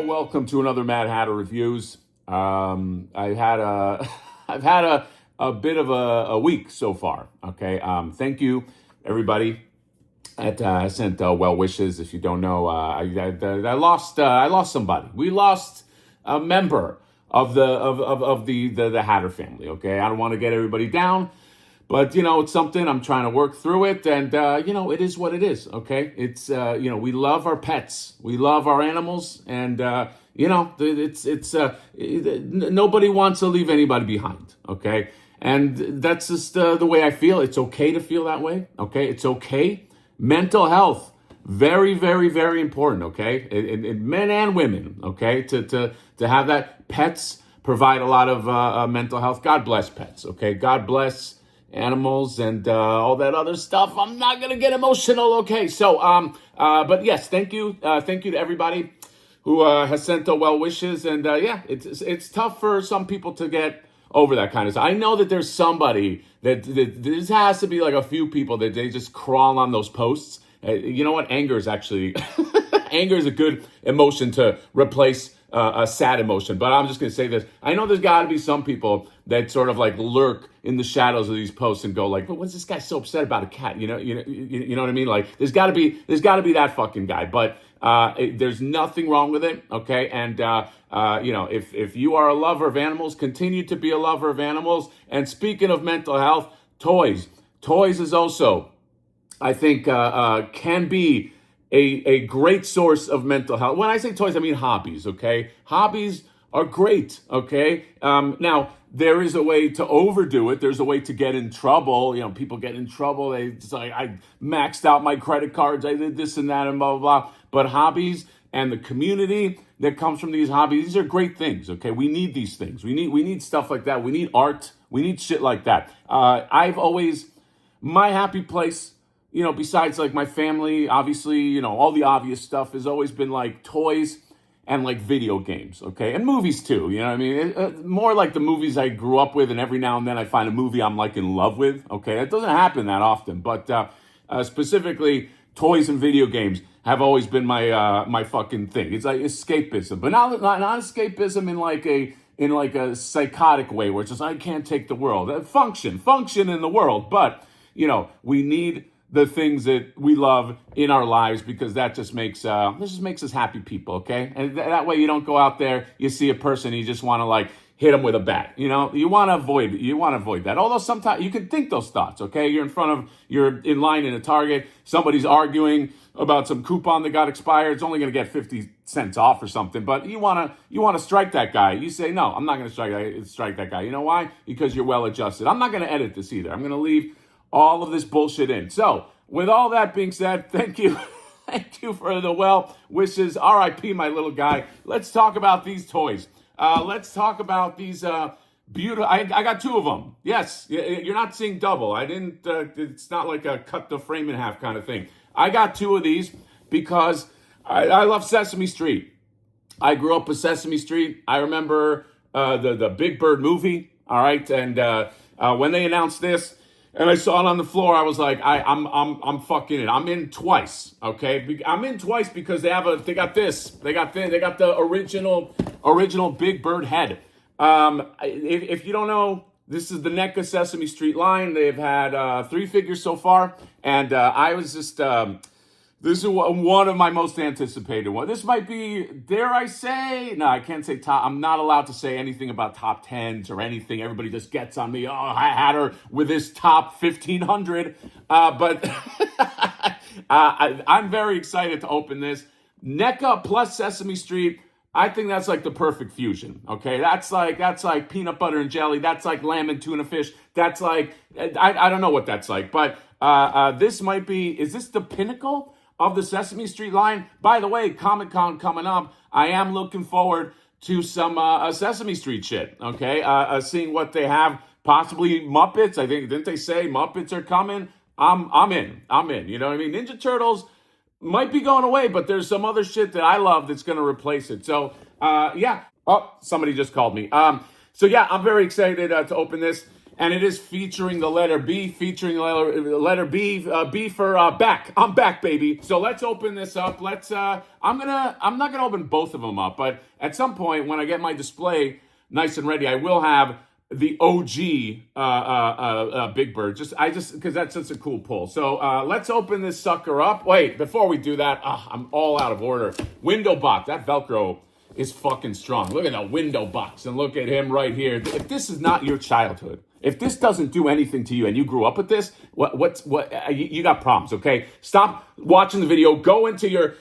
Welcome to another Mad Hatter Reviews. I've had a I've had a bit of a week so far. Okay, thank you everybody that sent well wishes. If you don't know, I lost somebody. We lost a member of the Hatter family. Okay, I don't want to get everybody down. But, it's something. I'm trying to work through it. And, it is what it is, okay? It's, we love our pets. We love our animals. And, nobody wants to leave anybody behind, okay? And that's just the way I feel. It's okay to feel that way, okay? It's okay. Mental health, very, very, very important, okay? In men and women, okay? To have that. Pets provide a lot of mental health. God bless pets, okay? God bless animals and all that other stuff. I'm not gonna get emotional, okay? So, but yes, thank you to everybody who has sent well wishes, and it's tough for some people to get over that kind of stuff. I know that there's somebody that there has to be like a few people that they just crawl on those posts. You know what? Anger is actually anger is a good emotion to replace a sad emotion. But I'm just going to say this. I know there's got to be some people that sort of like lurk in the shadows of these posts and go like, but what's this guy so upset about a cat? You know what I mean? Like there's got to be that fucking guy. But there's nothing wrong with it. Okay. And, if you are a lover of animals, continue to be a lover of animals. And speaking of mental health, toys is also, I think, can be a great source of mental health. When I say toys, I mean hobbies, okay? Hobbies are great, okay? Now, there is a way to overdo it. There's a way to get in trouble. People get in trouble. They just like, I maxed out my credit cards. I did this and that and blah, blah, blah. But hobbies and the community that comes from these hobbies, these are great things, okay? We need these things. We need stuff like that. We need art. We need shit like that. My happy place, besides like my family, obviously, all the obvious stuff has always been like toys and like video games, okay? And movies too, you know what I mean? More like the movies I grew up with, and every now and then I find a movie I'm like in love with, okay? It doesn't happen that often, but specifically toys and video games have always been my fucking thing. It's like escapism, but not escapism in like a psychotic way where it's just, I can't take the world. Function in the world, but, we need the things that we love in our lives, because that just makes us happy people, okay? And that way you don't go out there, you see a person, you just want to like hit them with a bat. You want to avoid that. Although sometimes you can think those thoughts, okay? You're in line in a Target, somebody's arguing about some coupon that got expired. It's only going to get 50 cents off or something, but you want to strike that guy. You say, no, I'm not going to strike that guy. You know why? Because you're well adjusted. I'm not going to edit this either. I'm going to leave all of this bullshit in. So, with all that being said, thank you. Thank you for the well wishes. R.I.P. my little guy. Let's talk about these toys. Let's talk about these beautiful. I got two of them. Yes, you're not seeing double. I didn't. It's not like a cut the frame in half kind of thing. I got two of these because I love Sesame Street. I grew up with Sesame Street. I remember the Big Bird movie. All right, and when they announced this, and I saw it on the floor, I was like, I'm fucking in. I'm in twice, okay? I'm in twice because they got the original Big Bird head. If you don't know, this is the NECA Sesame Street line. They've had 3 figures so far, and I was just this is one of my most anticipated ones. This might be, dare I say, no, I can't say top. I'm not allowed to say anything about top 10s or anything. Everybody just gets on me. Oh, I had her with this top 1,500. But I'm very excited to open this. NECA plus Sesame Street. I think that's like the perfect fusion. Okay, that's like peanut butter and jelly. That's like lamb and tuna fish. That's like I don't know what that's like, but this might be. Is this the pinnacle of the Sesame Street line? By the way, Comic-Con coming up. I am looking forward to some Sesame Street shit. Okay, seeing what they have. Possibly Muppets. I think, didn't they say Muppets are coming? I'm in. You know what I mean? Ninja Turtles might be going away, but there's some other shit that I love that's going to replace it. So, yeah. Oh, somebody just called me. So, yeah, I'm very excited to open this. and it is featuring the letter B, featuring the letter B, B for back. I'm back, baby. So let's open this up. I'm not gonna open both of them up, but at some point when I get my display nice and ready, I will have the OG Big Bird. Just because that's such a cool pull. So let's open this sucker up. Wait, before we do that, I'm all out of order. Window box. That Velcro is fucking strong. Look at the window box and look at him right here. If this is not your childhood, if this doesn't do anything to you and you grew up with this, you got problems, okay? Stop watching the video. Go into your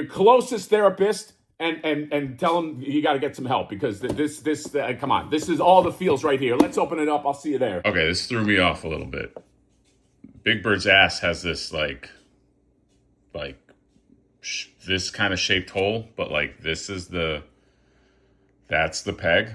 closest therapist and tell them you got to get some help, because this come on, this is all the feels right here. Let's open it up. I'll see you there. Okay, this threw me off a little bit. Big Bird's ass has this like this kind of shaped hole, but like that's the peg.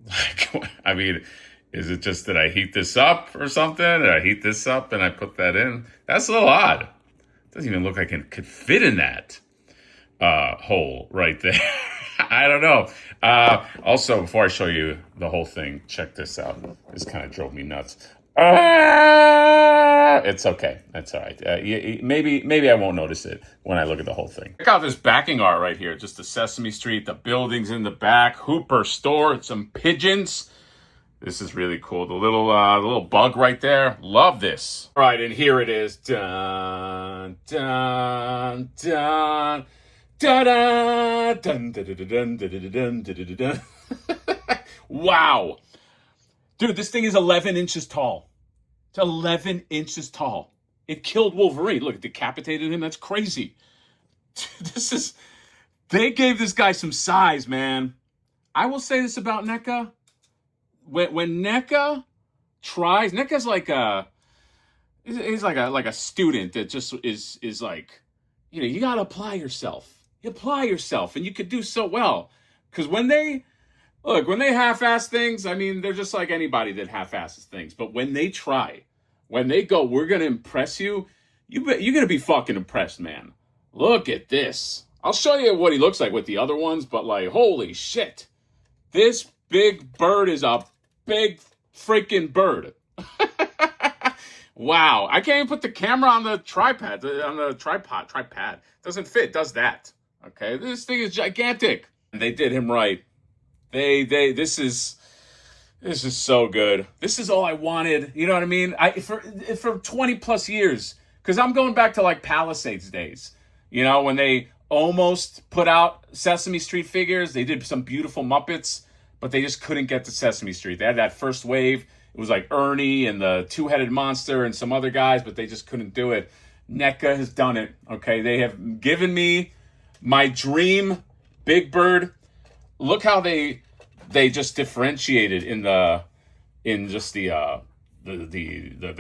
Like, I mean, is it just that I heat this up or something? Did I heat this up and I put that in? That's a little odd. It doesn't even look like it could fit in that hole right there. I don't know. Also, before I show you the whole thing, check this out. This kind of drove me nuts. It's okay. That's all right. Maybe I won't notice it when I look at the whole thing. Check out this backing art right here. Just the Sesame Street, the buildings in the back, Hooper store, some pigeons. This is really cool. The little bug right there. Love this. All right, and here it is. Dun, dun, dun. Da-da! Dun, dun, dun, dun, dun, dun, dun, dun. Wow. Dude, this thing is 11 inches tall. It's 11 inches tall. It killed Wolverine. Look, it decapitated him. That's crazy. They gave this guy some size, man. I will say this about NECA. When NECA tries, NECA's he's like a student that just is like, you got to apply yourself. You apply yourself, and you could do so well. Because when they half-ass things, I mean, they're just like anybody that half-asses things. But when they try, when they go, we're going to impress you, you're going to be fucking impressed, man. Look at this. I'll show you what he looks like with the other ones, but like, holy shit. This Big Bird is a big freaking bird. Wow. I can't even put the camera on the tripod. Tripod. Doesn't fit. Does that. Okay. This thing is gigantic. And they did him right. This is so good. This is all I wanted. You know what I mean? For 20 plus years, because I'm going back to like Palisades days, when they almost put out Sesame Street figures. They did some beautiful Muppets, but they just couldn't get to Sesame Street. They had that first wave. It was like Ernie and the two-headed monster and some other guys, but they just couldn't do it. NECA has done it. Okay, they have given me my dream Big Bird. Look how they just differentiated in the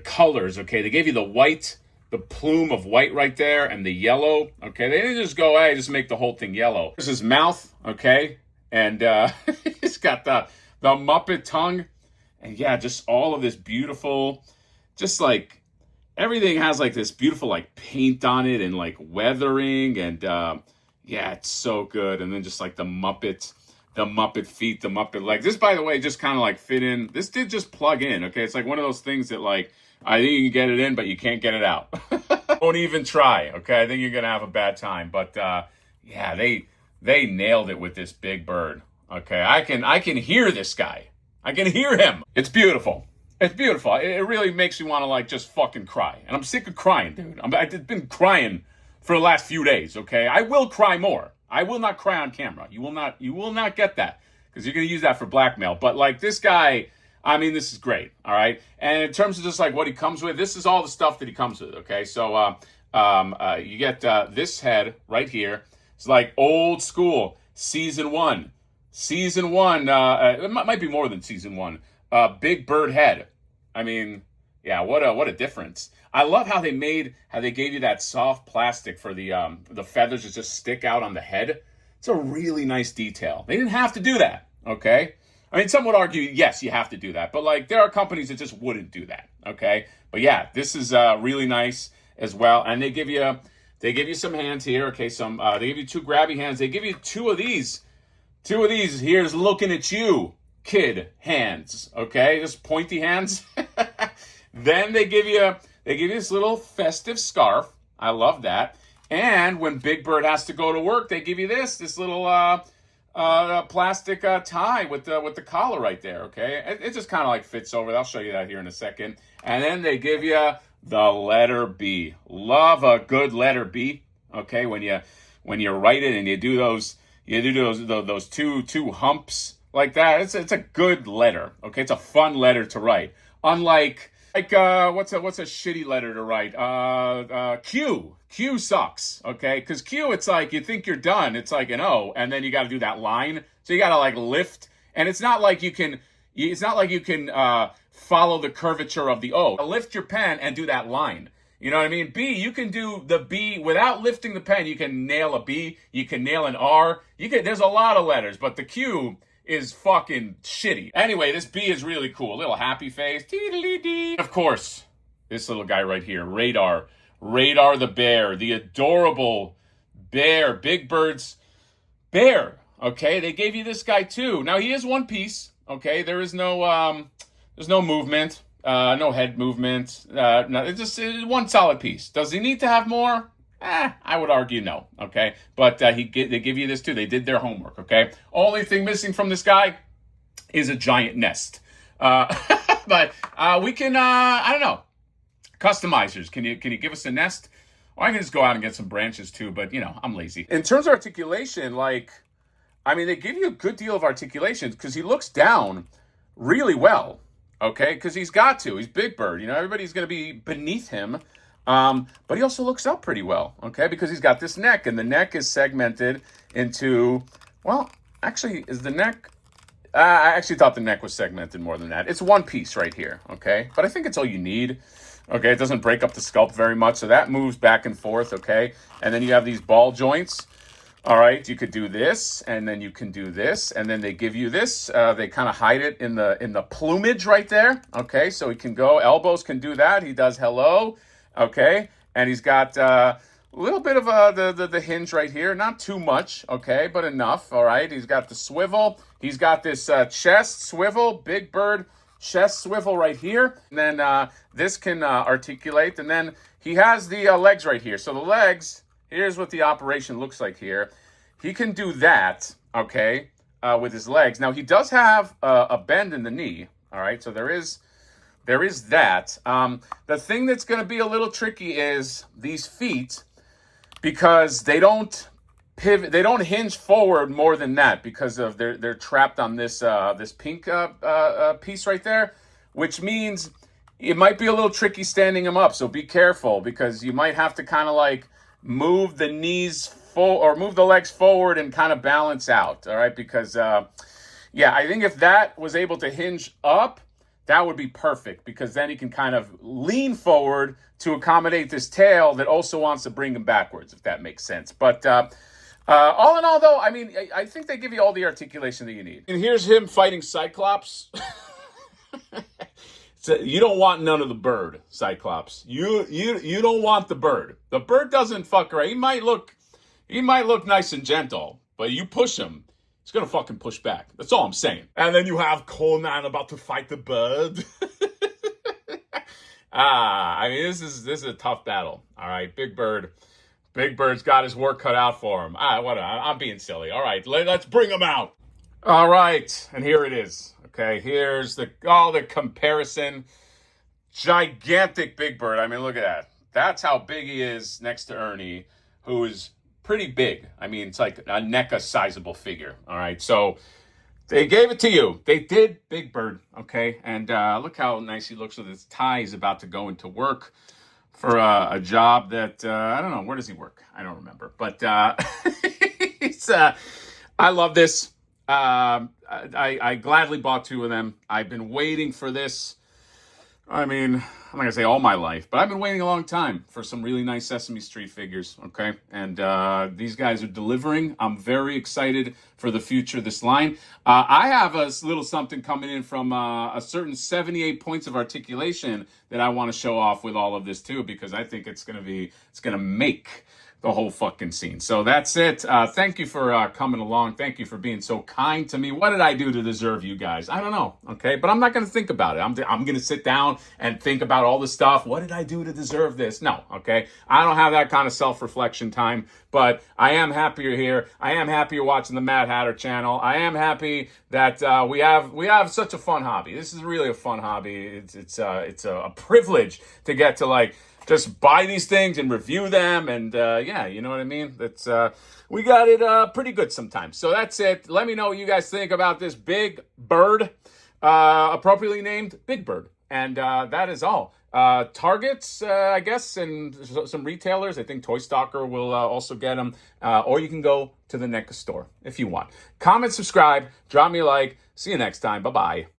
colors. Okay, they gave you the white, the plume of white right there, and the yellow. Okay, they didn't just go, hey, just make the whole thing yellow. Here's his mouth. Okay, and he's got the Muppet tongue, and yeah, just all of this beautiful, just like everything has like this beautiful like paint on it and like weathering, and yeah, it's so good. And then just like the Muppet feet, the Muppet legs. This, by the way, just kind of like fit in. This did just plug in, okay? It's like one of those things that like, I think you can get it in, but you can't get it out. Don't even try, okay? I think you're going to have a bad time. But yeah, they nailed it with this Big Bird, okay? I can hear this guy. I can hear him. It's beautiful. It's beautiful. It really makes you want to like just fucking cry. And I'm sick of crying, dude. I've been crying for the last few days, okay? I will cry more. I will not cry on camera. You will not get that, because you're going to use that for blackmail. But like this guy, I mean, this is great, all right? And in terms of just like what he comes with, this is all the stuff that he comes with, okay? So you get this head right here. It's like old school, season one. It might be more than season one. Big Bird head. I mean, yeah, what a difference. I love how they gave you that soft plastic for the feathers that just stick out on the head. It's a really nice detail. They didn't have to do that, okay? I mean, some would argue, yes, you have to do that. But, like, there are companies that just wouldn't do that, okay? But, yeah, this is really nice as well. And they give you some hands here, okay? They give you two grabby hands. They give you two of these. Two of these. Here's looking at you. kid hands, okay? Just pointy hands. Then they give you this little festive scarf. I love that. And when Big Bird has to go to work, they give you this little plastic tie with the collar right there. Okay, it just kind of like fits over. I'll show you that here in a second. And then they give you the letter B. Love a good letter B. Okay, when you write it and you do those two humps like that. It's a good letter. Okay, it's a fun letter to write. Unlike what's a shitty letter to write? Q. Q sucks, okay? Because Q, it's like you think you're done. It's like an O, and then you got to do that line. So you got to like lift, and it's not like you can follow the curvature of the O. Lift your pen and do that line. You know what I mean? B, you can do the B without lifting the pen. You can nail a B. You can nail an R. There's a lot of letters, but the Q is fucking shitty. Anyway, this B is really cool. Little happy face. Of course, this little guy right here, Radar. Radar the bear, the adorable bear, Big Bird's bear. Okay, they gave you this guy too. Now he is one piece. Okay, there's no movement, no head movement. No, it's just one solid piece. Does he need to have more? I would argue no. Okay, but they give you this too. They did their homework. Okay, only thing missing from this guy is a giant nest. But we can. I don't know. Customizers, can you give us a nest? Or I can just go out and get some branches too, but I'm lazy. In terms of articulation, they give you a good deal of articulation because he looks down really well, okay? Because he's got to. He's Big Bird. Everybody's going to be beneath him. But he also looks up pretty well, okay? Because he's got this neck, and the neck is segmented into, well, actually, is the neck... I actually thought the neck was segmented more than that. It's one piece right here, okay? But I think it's all you need. Okay, it doesn't break up the sculpt very much, so that moves back and forth, okay? And then you have these ball joints. All right, you could do this, and then you can do this, and then they give you this. They kind of hide it in the plumage right there, okay? So he can go, elbows can do that. He does hello, okay? And he's got a little bit of the hinge right here. Not too much, okay, but enough, all right? He's got the swivel. He's got this chest swivel, Big Bird chest swivel right here. And then this can articulate. And then he has the legs right here. So the legs, here's what the operation looks like here. He can do that, okay, with his legs. Now, he does have a bend in the knee, all right? So there is that. The thing that's going to be a little tricky is these feet, because they don't pivot, they don't hinge forward more than that because of they're trapped on this this pink piece right there, which means it might be a little tricky standing them up. So be careful, because you might have to kind of like move the knees or move the legs forward and kind of balance out. All right, because yeah, I think if that was able to hinge up, that would be perfect, because then he can kind of lean forward to accommodate this tail that also wants to bring him backwards, if that makes sense. But all in all, though, I mean, I think they give you all the articulation that you need. And here's him fighting Cyclops. So you don't want none of the bird, Cyclops. You don't want the bird. The bird doesn't fuck around. He might look nice and gentle, but you push him, he's gonna fucking push back. That's all I'm saying. And then you have Conan about to fight the bird. I mean, this is a tough battle. All right, Big Bird's got his work cut out for him. I'm being silly. All right, let's bring him out. All right, and here it is. Okay, here's the comparison. Gigantic Big Bird. I mean, look at that. That's how big he is next to Ernie, who is pretty big. I mean, it's like a NECA sizable figure. All right, so they gave it to you. They did Big Bird, okay? And look how nice he looks with his tie. He's about to go into work for a job that, I don't know, where does he work? I don't remember. But it's, I love this. I gladly bought two of them. I've been waiting for this. I mean, I'm not going to say all my life, but I've been waiting a long time for some really nice Sesame Street figures, okay? And these guys are delivering. I'm very excited for the future of this line. I have a little something coming in from a certain 78 points of articulation that I want to show off with all of this too, because I think it's going to make the whole fucking scene. So that's it. Thank you for coming along. Thank you for being so kind to me. What did I do to deserve you guys? I don't know. Okay. But I'm not going to think about it. I'm going to sit down and think about all the stuff. What did I do to deserve this? No. Okay. I don't have that kind of self-reflection time, but I am happy you're here. I am happy you're watching the Mad Hatter channel. I am happy that we have such a fun hobby. This is really a fun hobby. It's a privilege to get to like just buy these things and review them, and yeah, you know what I mean. That's we got it pretty good sometimes. So that's it. Let me know what you guys think about this Big Bird, appropriately named Big Bird, and that is all. Targets, I guess, and some retailers. I think Toy Stalker will also get them, or you can go to the NECA store if you want. Comment, subscribe, drop me a like. See you next time. Bye bye.